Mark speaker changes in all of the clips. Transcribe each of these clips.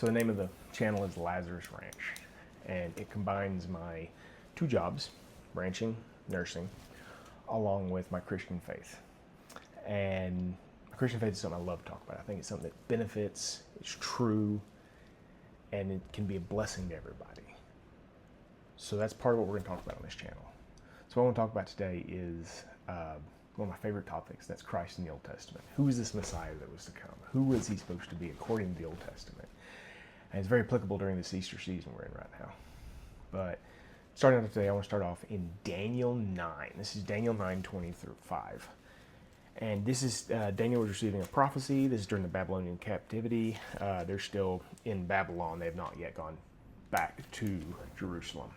Speaker 1: So the name of the channel is Lazarus Ranch, and it combines my two jobs, ranching, nursing, along with my Christian faith. And my Christian faith is something I love to talk about. I think it's something that benefits, it's true, and it can be a blessing to everybody. So that's part of what we're going to talk about on this channel. So what I want to talk about today is one of my favorite topics. That's Christ in the Old Testament. Who is this Messiah that was to come? Who was he supposed to be according to the Old Testament? And it's very applicable during this Easter season we're in right now. But starting off today, I want to start off in Daniel 9. This is Daniel 9:20-5. And this is, Daniel was receiving a prophecy. This is during the Babylonian captivity. They're still in Babylon. They have not yet gone back to Jerusalem.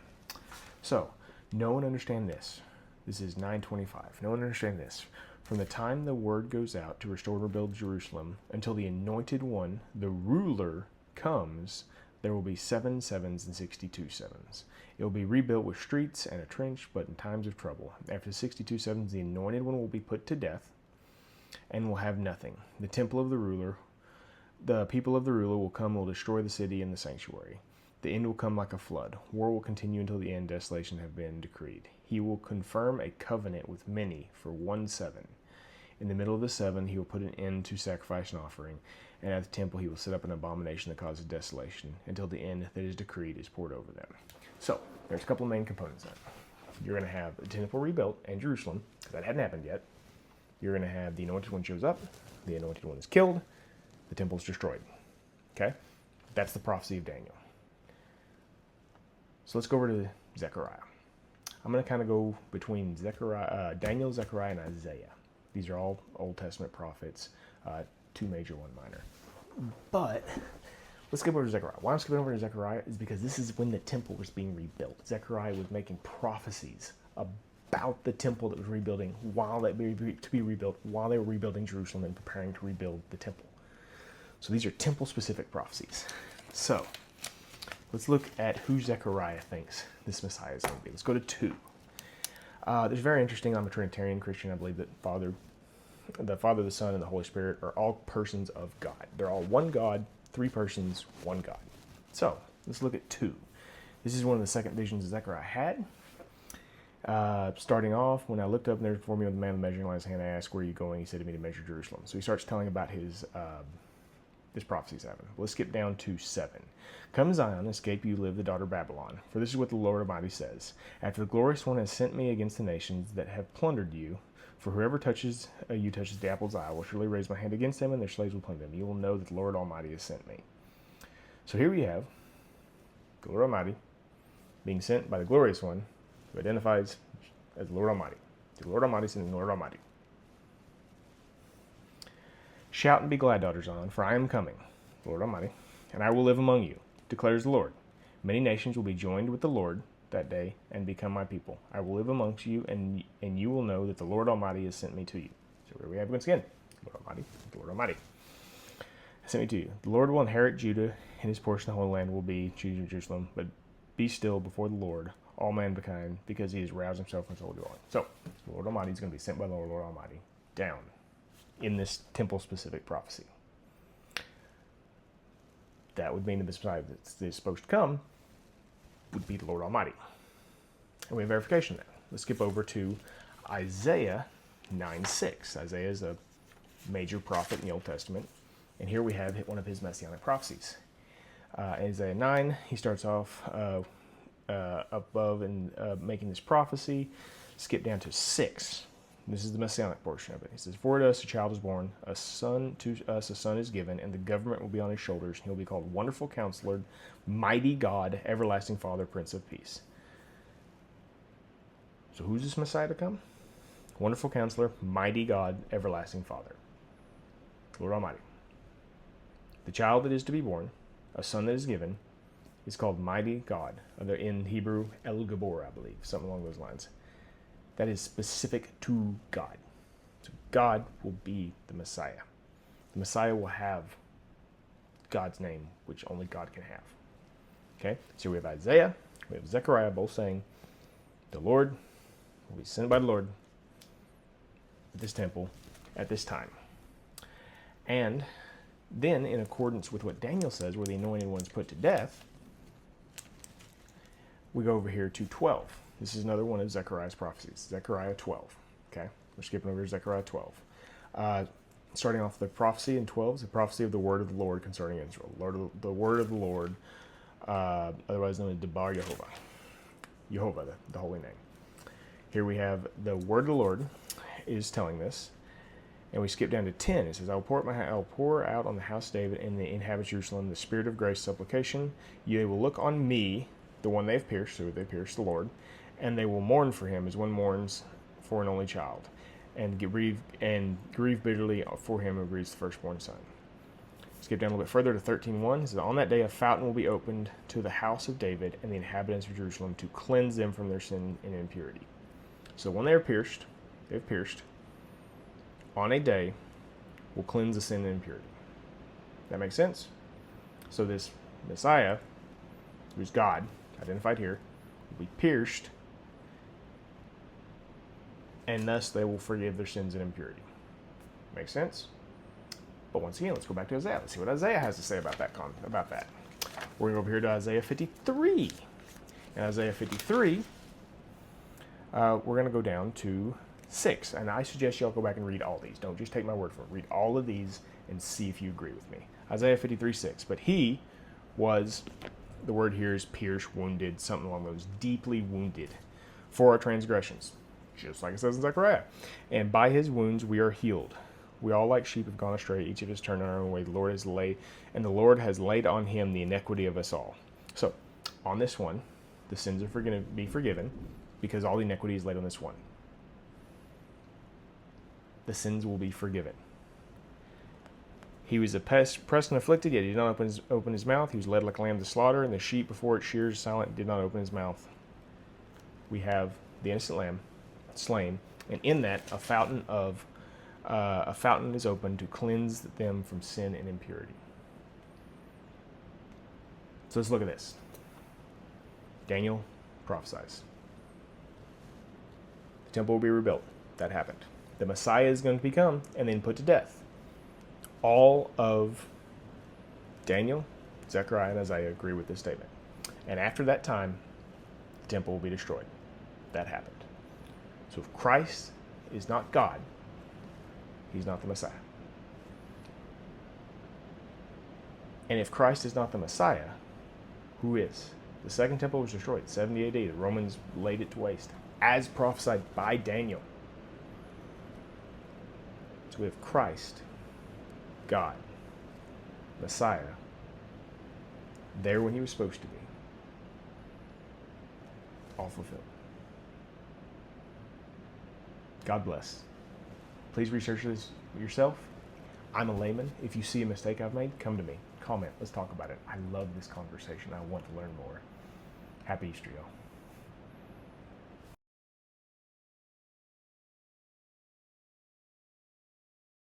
Speaker 1: So, know and understand this. This is 9:25. Know and understand this. From the time the word goes out to restore and rebuild Jerusalem until the anointed one, the ruler, comes, there will be 7 sevens and 62 sevens. It will be rebuilt with streets and a trench, but in times of trouble. After 62 sevens, the anointed one will be put to death and will have nothing. The people of the ruler will come and will destroy the city and the sanctuary. The end will come like a flood. War will continue until the end. Desolation have been decreed. He will confirm a covenant with many for 1 7. In the middle of the 7, he will put an end to sacrifice and offering, and at the temple he will set up an abomination that causes desolation until the end that is decreed is poured over them. So, there's a couple of main components in it. You're going to have the temple rebuilt and Jerusalem, because that hadn't happened yet. You're going to have the anointed one shows up, the anointed one is killed, the temple is destroyed. Okay? That's the prophecy of Daniel. So let's go over to Zechariah. I'm going to kind of go between Daniel, Zechariah, and Isaiah. These are all Old Testament prophets, 2 major, 1 minor. But let's skip over to Zechariah. Why I'm skipping over to Zechariah is because this is when the temple was being rebuilt. Zechariah was making prophecies about the temple that was rebuilding to be rebuilt while they were rebuilding Jerusalem and preparing to rebuild the temple. So these are temple-specific prophecies. So let's look at who Zechariah thinks this Messiah is going to be. Let's go to 2. There's very interesting. I'm a Trinitarian Christian. I believe that the Father, the Son, and the Holy Spirit are all persons of God. They're all one God, 3 persons, one God. So let's look at 2. This is one of the second visions Zechariah had. Starting off, when I looked up and there before me with the man with the measuring line in his hand, I asked, "Where are you going?" He said to me, "To measure Jerusalem." So he starts telling about his prophecies happened. Let's skip down to 7. Come Zion, escape you live, the daughter of Babylon. For this is what the Lord Almighty says. After the glorious one has sent me against the nations that have plundered you, for whoever touches you touches the apple's eye, I will surely raise my hand against them, and their slaves will plunder them. You will know that the Lord Almighty has sent me. So here we have the Lord Almighty being sent by the glorious one, who identifies as the Lord Almighty. The Lord Almighty sending the Lord Almighty. Shout and be glad, daughter Zion, for I am coming, Lord Almighty, and I will live among you, declares the Lord. Many nations will be joined with the Lord that day and become my people. I will live amongst you, and you will know that the Lord Almighty has sent me to you. So here we have once again, Lord Almighty, the Lord Almighty has sent me to you. The Lord will inherit Judah, and his portion of the Holy Land will be Judah and Jerusalem, but be still before the Lord, all mankind, because he has roused himself from his holy dwelling. So, the Lord Almighty is going to be sent by the Lord Almighty down in this temple-specific prophecy. That would mean that the Messiah that's supposed to come would be the Lord Almighty. And we have verification of that. Let's skip over to Isaiah 9:6. Isaiah is a major prophet in the Old Testament. And here we have one of his messianic prophecies. Isaiah 9, he starts off above and making this prophecy. Skip down to 6. This is the messianic portion of it. He says, "For to us a child is born, to us a son is given, and the government will be on his shoulders. He'll be called Wonderful Counselor, Mighty God, Everlasting Father, Prince of Peace." So who's this Messiah to come? Wonderful Counselor, Mighty God, Everlasting Father, Lord Almighty. The child that is to be born, a son that is given, is called Mighty God. In Hebrew, El Gabor, I believe, something along those lines. That is specific to God. So God will be the Messiah. The Messiah will have God's name, which only God can have. Okay? So we have Isaiah, we have Zechariah, both saying, the Lord will be sent by the Lord at this temple at this time. And Then, in accordance with what Daniel says, where the anointed one's put to death, we go over here to 12. This is another one of Zechariah's prophecies, Zechariah 12. Okay, we're skipping over to Zechariah 12. Starting off the prophecy in 12 is the prophecy of the word of the Lord concerning Israel. The word of the Lord, otherwise known as Debar Yehovah. Yehovah, the holy name. Here we have the word of the Lord is telling this. And we skip down to 10. It says, I will pour out on the house of David and the inhabitants of Jerusalem the spirit of grace supplication. They will look on me, the one they have pierced, so they pierced the Lord, and they will mourn for him as one mourns for an only child, and grieve bitterly for him who grieves the firstborn son. Skip down a little bit further to 13:1. It says, on that day a fountain will be opened to the house of David and the inhabitants of Jerusalem to cleanse them from their sin and impurity. So when they've pierced, on a day will cleanse the sin and impurity. That makes sense? So this Messiah, who's God, identified here, will be pierced, and thus they will forgive their sins and impurity. Make sense? But once again, let's go back to Isaiah. Let's see what Isaiah has to say about that. We're going to go over here to Isaiah 53. In Isaiah 53, we're going to go down to 6. And I suggest y'all go back and read all these. Don't just take my word for it. Read all of these and see if you agree with me. Isaiah 53:6. But he was, the word here is pierced, wounded, something along those, deeply wounded for our transgressions, just like it says in Zechariah. And by his wounds we are healed. We all like sheep have gone astray, each of us turned our own way. The Lord has laid on him the iniquity of us all. So, on this one, the sins are going to be forgiven because all the iniquity is laid on this one. The sins will be forgiven. He was oppressed and afflicted, yet he did not open his mouth. He was led like a lamb to slaughter, and the sheep before its shears silent did not open his mouth. We have the innocent lamb slain, and in that a fountain is opened to cleanse them from sin and impurity. So let's look at this. Daniel prophesies. The temple will be rebuilt. That happened. The Messiah is going to become and then put to death. All of Daniel, Zechariah, and Isaiah agree with this statement. And after that time, the temple will be destroyed. That happened. So if Christ is not God, he's not the Messiah. And if Christ is not the Messiah, who is? The second temple was destroyed, 70 AD. The Romans laid it to waste, as prophesied by Daniel. So we have Christ, God, Messiah, there when he was supposed to be. All fulfilled. God bless. Please research this yourself. I'm a layman. If you see a mistake I've made, come to me. Comment. Let's talk about it. I love this conversation. I want to learn more. Happy Easter, y'all.